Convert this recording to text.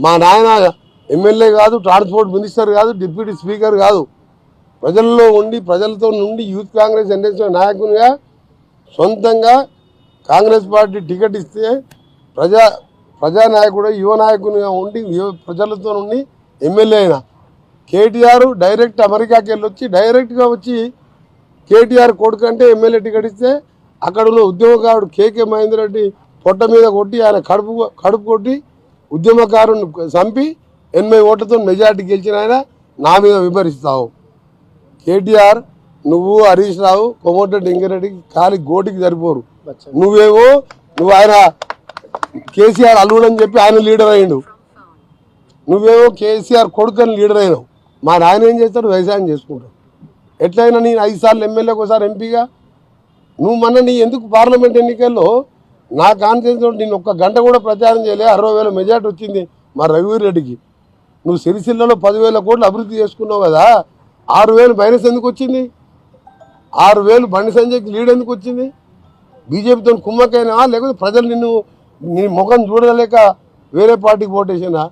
మా నాయన ఎమ్మెల్యే కాదు, ట్రాన్స్పోర్ట్ మినిస్టర్ కాదు, డిప్యూటీ స్పీకర్ కాదు. ప్రజల్లో ఉండి ప్రజలతో నుండి యూత్ కాంగ్రెస్ ఎన్ఎస్ఏ నాయకునిగా సొంతంగా కాంగ్రెస్ పార్టీ టికెట్ ఇస్తే ప్రజానాయకుడు యువ నాయకునిగా ఉండి ప్రజలతో నుండి ఎమ్మెల్యే అయినా. కేటీఆర్ డైరెక్ట్ అమెరికాకి వెళ్ళొచ్చి డైరెక్ట్గా వచ్చి కేటీఆర్ కొడుకు అంటే ఎమ్మెల్యే టికెట్ ఇస్తే అక్కడ ఉన్న ఉద్యమకారుడు కేకే మహేందర్ రెడ్డి పొట్ట మీద కొట్టి ఆయన కడుపు కొట్టి ఉద్యమకారుని చంపి 80 ఓట్లతో మెజార్టీ గెలిచిన ఆయన నా మీద విమర్శిస్తావు. కేటీఆర్ నువ్వు హరీష్ రావు కోమటిరెడ్డి వెంకరెడ్డికి ఖాళీ గోటికి సరిపోరు. నువ్వు ఆయన కేసీఆర్ అల్లుడని చెప్పి ఆయన లీడర్ అయ్యిండు. నువ్వేమో కేసీఆర్ కొడుకని లీడర్ అయినావు. మా నాయన ఏం చేస్తాడు? వ్యవసాయం చేసుకుంటాడు. ఎట్లయినా నేను 5 సార్లు ఎమ్మెల్యేకి ఒకసారి ఎంపీగా నువ్వు నీ ఎందుకు పార్లమెంట్ ఎన్నికల్లో నా కాన్ఫిడెన్స్ నేను ఒక్క గంట కూడా ప్రచారం చేయలే. 60,000 మెజార్టీ వచ్చింది మా రఘువీర్ రెడ్డికి. నువ్వు సిరిసిల్లలో 10,000 కోట్లు అభివృద్ధి చేసుకున్నావు కదా, 6,000 మైనస్ ఎందుకు వచ్చింది? 6,000 బండి సంజయ్కి లీడ్ ఎందుకు వచ్చింది? బీజేపీతో కుమ్మకైనా లేకపోతే ప్రజలు నీ ముఖం చూడలేక వేరే పార్టీకి ఓటేసినా?